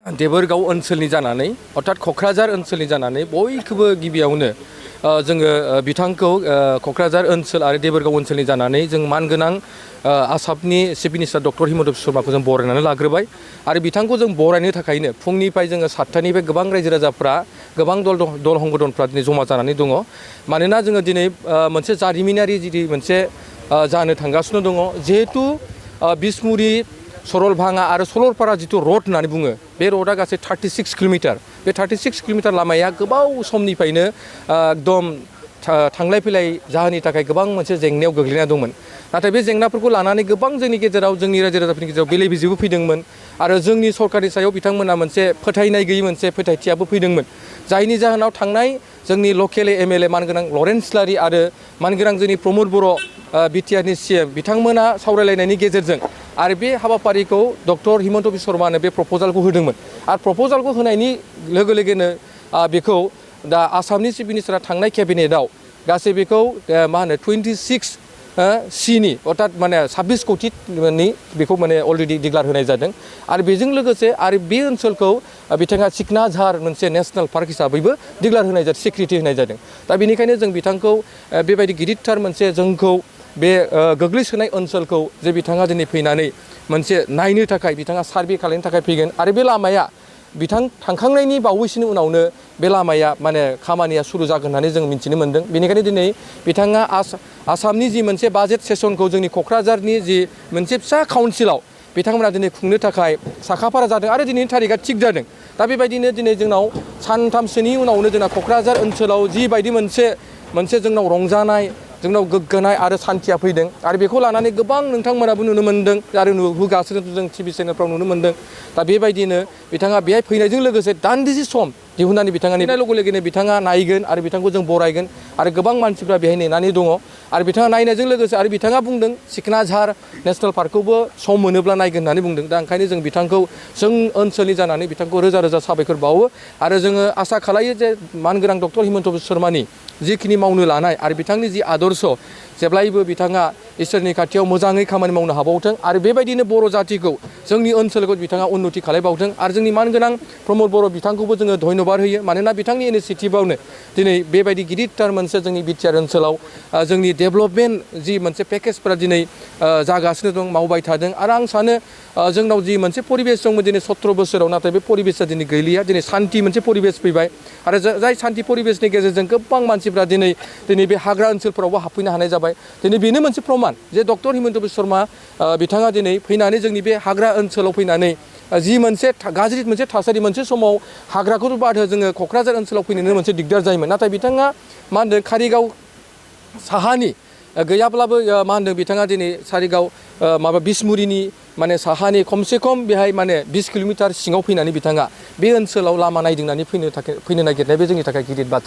देबोरगाव ओनसोलनि जानानै अर्थात क'क्राझार ओनसोलनि जानानै बयखौबो गिबियावनो जोङो बिथांखौ क'क्राझार ओनसोल आरो देबोरगाव ओनसोलनि जानानै जों मानगोनां आसामनि chief minister doctor Himanta Biswa शर्माखौ जों बरायनानै लाग्रोबाय आरो बिथांखौ जों बरायनो थाखायनो फुंनिफ्राय जोङो 7थानिफ्राय गोबां रायजो राजाफ्रा गोबां दल हंगदनफ्रा दिनै जमा जानानै दङ मानोना जोङो दिनै मोनसे जारिमिनारि मोनसे जानो थांगासिनो दङ जिहेतु बिसमुरि सरलभाङा आरो सरलपारा जिथु रड होननानै बुङो बे रडा गासै 36 किल'मिटार बे 36 किल'मिटार लामाया गोबाव समनिफ्रायनो एकदम थांलाय फैलाय जाहोननि थाखाय गोबां मोनसे जेंनायाव गोग्लैना दंमोन नाथाय बे जेंनाफोरखौ लानानै गोबां जोंनि गेजेराव जोंनि रायजो राजाफोरनि गेजेराव बेले बेजेबो फैदोंमोन आरो जोंनि सरकारनि सायाव बिथांमोना मोनसे फोथायनाय गैयै मोनसे फोथायथियाबो फैदोंमोन जायनि जाहोनाव थांनाय जोंनि लकेल एमएलए मानगोनां लरेन्स लारि आरो मानगोनां जोंनि प्रमद बर' बिटिआरनि सिएम बिथांमोना सावरायलायनायनि गेजेरजों आरो बे हाबाफारिखौ डक्टर हिमन्त बिश्व शर्मानो बे प्रप'जालखौ होदोंमोन आरो प्रप'जालखौ होनायनि लोगो लोगोनो बेखौ दा आसामनि चिफ मिनिस्टारा थांनाय केबिनेटआव गासै बेखौ मा होनो 26 सिनि अर्थात माने 26 कौटिनि बेखौ माने अलरेडि डिक्लार होनाय जादों आरो बेजों लोगोसे आरो बे ओनसोलखौ बिथाङा सिकनाझार मोनसे नेशनेल पार्क हिसाबैबो डिक्लार होनाय जादों सिक्रिटि होनाय जादों दा बेनिखायनो जों बिथांखौ बेबायदि गिदिरथार मोनसे जोंखौ बे गोग्लैसोनाय ओनसोलखौ जे बिथाङा दिनै फैनानै मोनसे नायनो थाखाय बिथाङा सार्भे खालामनो थाखाय फैगोन आरो बे लामाया बिथां थांखांनायनि बावैसोनि उनावनो बे लामाया माने खामानिया सुरु जागोन होननानै जों मिथिनो मोन्दों बेनिखायनो दिनै बिथाङा आसामनि जि मोनसे बाजेट सेसनखौ जोंनि क'क्राझारनि जि मोनसे फिसा काउन्सिलाव बिथांमोना दिनै खुंनो थाखाय साखाफारा जादों आरो दिनैनि थारिखआ थिग जादों दा बेबायदिनो दिनै जोंनाव सानथामसोनि उनावनो जोंना क'क्राझार ओनसोलाव जिबायदि मोनसे जोंनाव रंजानाय जोंनाव गोग्गानाय आरो सान्थिया फैदों आरो बेखौ लानानै गोबां नोंथांमोनाबो नुनो मोन्दों आरो नुबोगासिनो जों टिभि चेनेलफ्राव नुनो मोन्दों दा बेबायदिनो बिथाङा बेहाय फैनायजों लोगोसे दान्दिसे सम दिहुननानै बिथाङा नेनाय लोगो लोगोनो बिथाङा नायगोन आरो बिथांखौ जों बरायगोन आरो गोबां मानसिफ्रा बेहाय नेनानै दङ आरो बिथाङा नायनायजों लोगोसे आरो बिथाङा बुंदों सिकनाझार नेशनेल पार्कखौबो सम मोनोब्ला नायगोन होननानै बुंदों दा ओंखायनो जों बिथांखौ जों ओनसोलनि जानानै बिथांखौ रोजा रोजा साबायखर बावो आरो जोङो आसा खालायो जे मानगोनां डक्टर हिमन्त बिश्व शर्मानि जिखिनि मावनो लानाय आरो बिथांनि जि आदर्श जेब्लायबो बिथाङा इसोरनि खाथियाव मोजाङै खामानि मावनो हाबावथों आरो बेबायदिनो बर' जातिखौ जोंनि ओनसोलखौ बिथाङा उन्नति खालामबावथों आरो जोंनि मानगोनां प्रमद बर' बिथांखौबो जोङो धन्यबाद होयो मानोना बिथांनि इनिसिएटिभआवनो दिनै बेबायदि गिदिरथार मोनसे जोंनि बिटिआर ओनसोलाव जोंनि डेभेलपमेन्ट जि मोनसे पेकेजफोरा दिनै जागासिनो दं मावबाय थादों आरो आं सानो जोंनाव जि मोनसे परिबेस दंमोन दिनै 17 बोसोराव नाथाय बे परिबेसा दिनै गैलिया दिनै सान्थि मोनसे परिबेस फैबाय आरो जाय सान्थि परिबेसनि गेजेरजों गोबां मानसिफ्रा दिनै बे हाग्रा ओनसोलफोरावबो हाबफैनो हानाय जाबाय दिनै बेनो मोनसे प्रमान जे डक्टर हिमन्त बिश्व शर्मा बिथाङा दिनै फैनानै जोंनि बे हाग्रा ओनसोलाव फैनानै जि मोनसे गाज्रि मोनसे थासारि मोनसे समाव हाग्राखौ बादो जोङो क'क्राझार ओनसोलाव फैनोनो मोनसे दिगदार जायोमोन नाथाय बिथाङा मा होनदों कारिगाव साहानि गैयाब्लाबो मा होनदों बिथाङा दिनै कारिगाव माबा बिसमुरिनि माने साहानि खमसे खम बेहाय माने 20 किल'मिटार सिङाव फैनानै बिथाङा बे ओनसोलाव लामा नायदिंनानै फैनो नागिरनाय बे जोंनि थाखाय गिदिर बाथ्रा